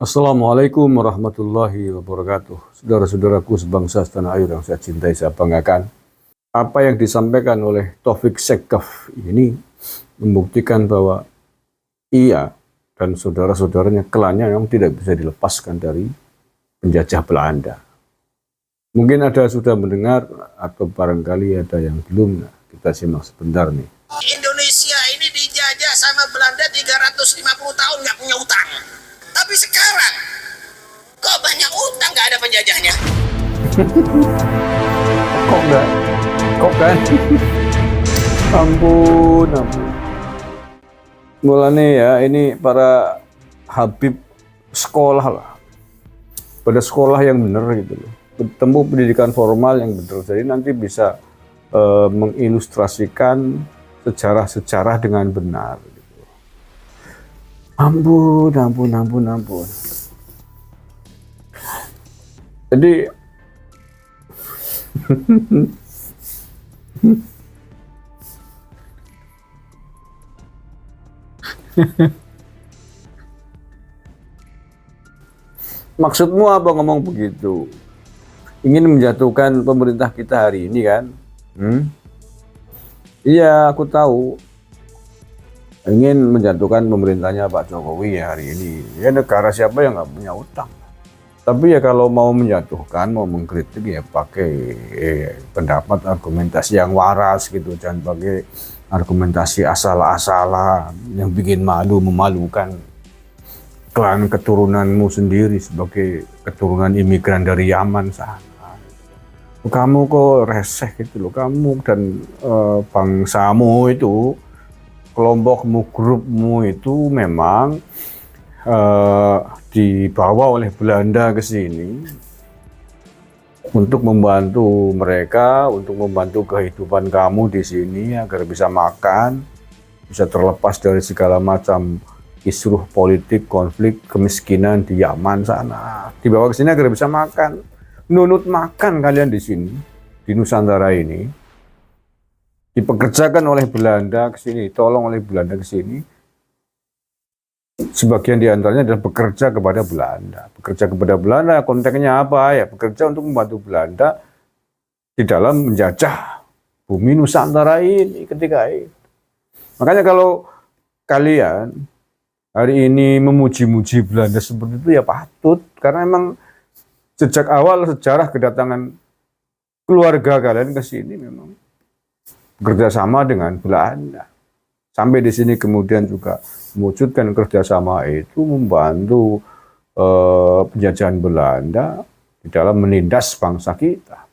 Assalamualaikum warahmatullahi wabarakatuh. Saudara-saudaraku sebangsa setanah air yang saya cintai, saya banggakan. Apa yang disampaikan oleh Taufik Sekaf ini membuktikan bahwa ia dan saudara-saudaranya klannya yang tidak bisa dilepaskan dari penjajah Belanda. Mungkin ada sudah mendengar atau barangkali ada yang belum. Nah, kita simak sebentar nih. Indonesia ini dijajah sama Belanda 350 tahun nggak punya utang. Tapi sekarang, kok banyak utang nggak ada penjajahnya? Kok enggak? Kok kan? Ampun, ampun. Mulanya ya, ini para Habib sekolah lah. Pada sekolah yang benar gitu loh. Bertemu pendidikan formal yang benar. Jadi nanti bisa mengilustrasikan sejarah-sejarah dengan benar. Gitu. Ampun, ampun, ampun, ampun. Jadi maksudmu apa ngomong begitu? Ingin menjatuhkan pemerintah kita hari ini kan? Iya, aku tahu. Ingin menjatuhkan pemerintahnya Pak Jokowi ya hari ini. Ya negara siapa yang nggak punya utang? Tapi ya kalau mau menjatuhkan, mau mengkritik ya pakai pendapat argumentasi yang waras gitu. Jangan pakai argumentasi asal-asalan yang bikin malu, memalukan klan keturunanmu sendiri sebagai keturunan imigran dari Yaman sana. Kamu kok reseh gitu loh, kamu dan bangsamu itu, kelompokmu, grupmu itu memang dibawa oleh Belanda ke sini untuk membantu mereka, untuk membantu kehidupan kamu di sini agar bisa makan, bisa terlepas dari segala macam kisruh politik, konflik, kemiskinan di Yaman sana. Dibawa ke sini agar bisa makan. Nunut makan kalian di sini, di Nusantara ini, dipekerjakan oleh Belanda ke sini, tolong oleh Belanda ke sini. Sebagian di antaranya adalah bekerja kepada Belanda. Bekerja kepada Belanda konteksnya apa ya? Bekerja untuk membantu Belanda di dalam menjajah bumi Nusantara ini ketika itu. Makanya kalau kalian hari ini memuji-muji Belanda seperti itu ya patut, karena memang sejak awal sejarah kedatangan keluarga kalian ke sini memang bekerja sama dengan Belanda. Sampai di sini kemudian juga mewujudkan kerjasama itu membantu penjajahan Belanda di dalam menindas bangsa kita.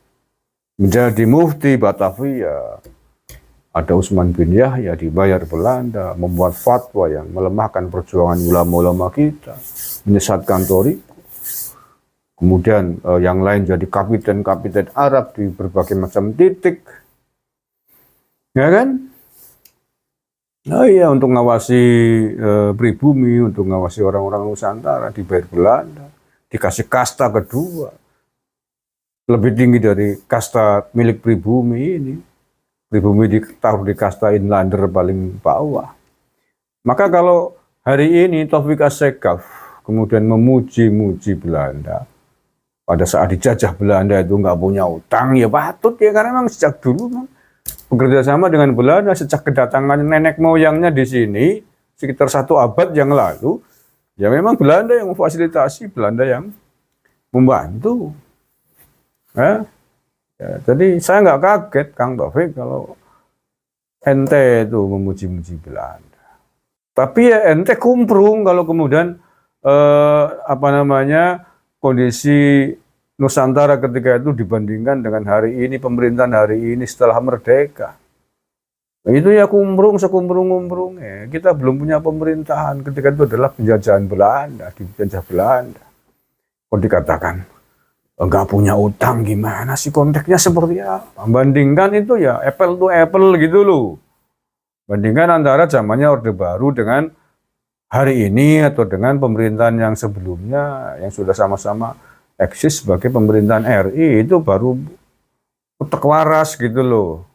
Menjadi mufti Batavia, ada Utsman bin Yahya dibayar Belanda, membuat fatwa yang melemahkan perjuangan ulama-ulama kita, menyesatkan Toriko. Kemudian yang lain jadi kapiten-kapiten Arab di berbagai macam titik. Ya kan? Nah iya, untuk ngawasi pribumi, untuk ngawasi orang-orang Nusantara, dibayar Belanda. Dikasih kasta kedua. Lebih tinggi dari kasta milik pribumi ini. Pribumi ditaruh di kasta inlander paling bawah. Maka kalau hari ini Taufik Sekaf kemudian memuji-muji Belanda, pada saat dijajah Belanda itu nggak punya utang, ya patut ya, karena memang sejak dulu bekerja sama dengan Belanda, sejak kedatangan nenek moyangnya di sini sekitar 1 abad yang lalu, ya memang Belanda yang memfasilitasi, Belanda yang membantu. Ya, jadi saya nggak kaget Kang Taufik kalau ente itu memuji-muji Belanda. Tapi ya ente kumprung kalau kemudian kondisi Nusantara ketika itu dibandingkan dengan hari ini, pemerintahan hari ini setelah merdeka. Nah, itu ya kumprung sekumprung-kumprungnya. Kita belum punya pemerintahan ketika itu adalah penjajahan Belanda, dijajah Belanda. Kok dikatakan enggak punya utang, gimana sih, konteksnya seperti apa? Bandingkan itu ya apple to apple gitu loh. Bandingkan antara zamannya Orde Baru dengan hari ini atau dengan pemerintahan yang sebelumnya yang sudah sama-sama eksis sebagai pemerintahan RI, itu baru utek waras gitu loh.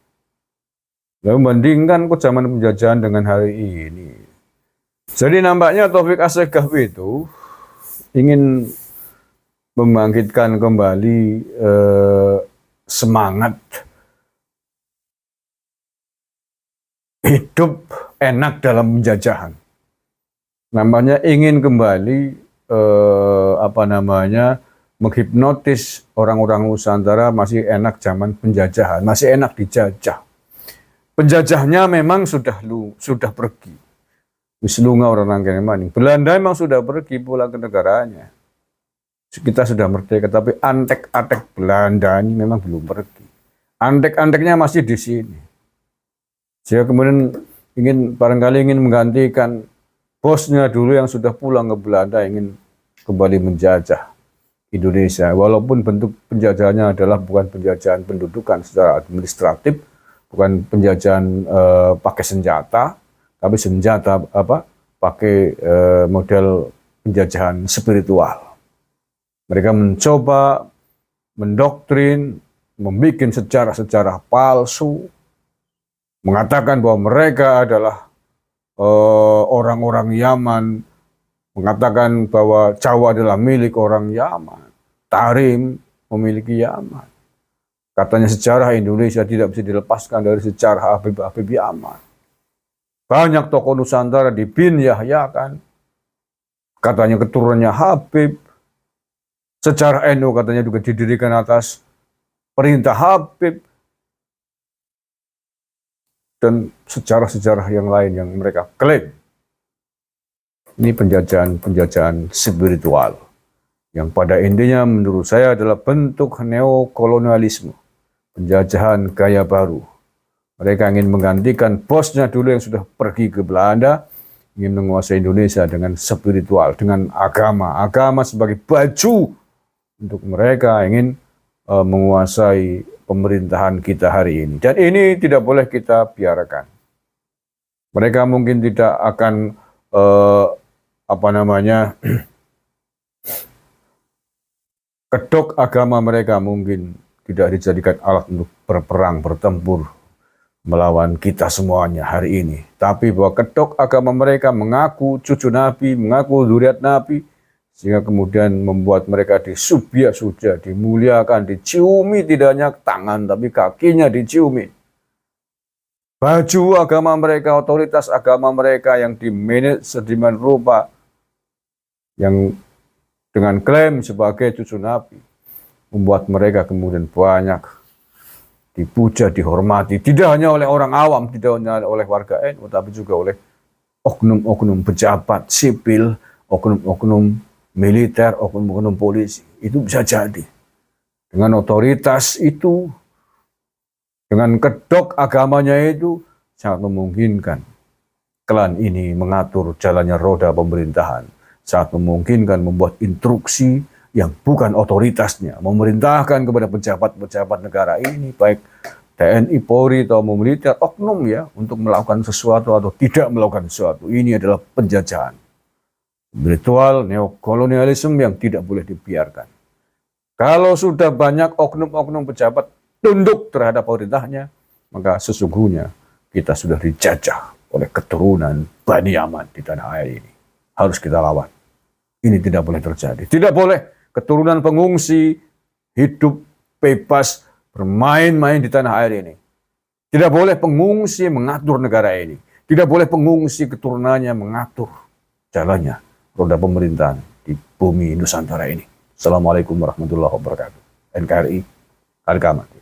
Lalu bandingkan kok zaman penjajahan dengan hari ini. Jadi nampaknya Taufik Sekaf itu ingin membangkitkan kembali semangat hidup enak dalam penjajahan. Namanya ingin kembali menghipnotis orang-orang Nusantara masih enak zaman penjajahan, masih enak dijajah. Penjajahnya memang sudah pergi. Wislunga orang nangkene maning. Belanda memang sudah pergi pulang ke negaranya. Kita sudah merdeka, tapi antek-antek Belanda ini memang belum pergi. Antek-anteknya masih di sini. Saya kemudian barangkali ingin menggantikan bosnya dulu yang sudah pulang ke Belanda, ingin kembali menjajah Indonesia. Walaupun bentuk penjajahannya adalah bukan penjajahan pendudukan secara administratif, bukan penjajahan pakai senjata, tapi senjata pakai model penjajahan spiritual. Mereka mencoba mendoktrin, membuat sejarah-sejarah palsu, mengatakan bahwa mereka adalah orang-orang Yaman, mengatakan bahwa Jawa adalah milik orang Yaman, Tarim memiliki Yaman. Katanya sejarah Indonesia tidak bisa dilepaskan dari sejarah Habib Yaman. Banyak tokoh Nusantara di Bin Yahya kan, katanya keturunannya Habib. Sejarah NU katanya juga didirikan atas perintah Habib. Dan sejarah-sejarah yang lain yang mereka klaim. Ini penjajahan spiritual. Yang pada intinya menurut saya adalah bentuk neokolonialisme. Penjajahan gaya baru. Mereka ingin menggantikan bosnya dulu yang sudah pergi ke Belanda, ingin menguasai Indonesia dengan spiritual, dengan agama. Agama sebagai baju untuk mereka ingin menguasai pemerintahan kita hari ini. Dan ini tidak boleh kita biarkan. Mereka mungkin tidak akan kedok agama mereka mungkin tidak dijadikan alat untuk berperang, bertempur melawan kita semuanya hari ini. Tapi bahwa kedok agama mereka mengaku cucu Nabi, mengaku zuriat Nabi, sehingga kemudian membuat mereka disubyah-subyah, dimuliakan, diciumi tidak hanya tangan tapi kakinya diciumi. Baju agama mereka, otoritas agama mereka yang dimanage sedemikian rupa, yang dengan klaim sebagai cucu Nabi, membuat mereka kemudian banyak dipuja, dihormati, tidak hanya oleh orang awam, tidak hanya oleh warga NU, tapi juga oleh oknum-oknum pejabat sipil, oknum-oknum militer, oknum-oknum polisi. Itu bisa jadi. Dengan otoritas itu, dengan kedok agamanya itu, sangat memungkinkan klan ini mengatur jalannya roda pemerintahan. Sangat memungkinkan membuat instruksi yang bukan otoritasnya, memerintahkan kepada pejabat-pejabat negara ini, baik TNI, Polri, atau militer, oknum ya, untuk melakukan sesuatu atau tidak melakukan sesuatu. Ini adalah penjajahan spiritual, neokolonialisme yang tidak boleh dibiarkan. Kalau sudah banyak oknum-oknum pejabat tunduk terhadap pemerintahnya, maka sesungguhnya kita sudah dijajah oleh keturunan Bani Yaman di tanah air ini. Harus kita lawan. Ini tidak boleh terjadi. Tidak boleh keturunan pengungsi hidup bebas bermain-main di tanah air ini. Tidak boleh pengungsi mengatur negara ini. Tidak boleh pengungsi keturunannya mengatur jalannya roda pemerintahan di bumi Nusantara ini. Assalamualaikum warahmatullahi wabarakatuh. NKRI, harga mati.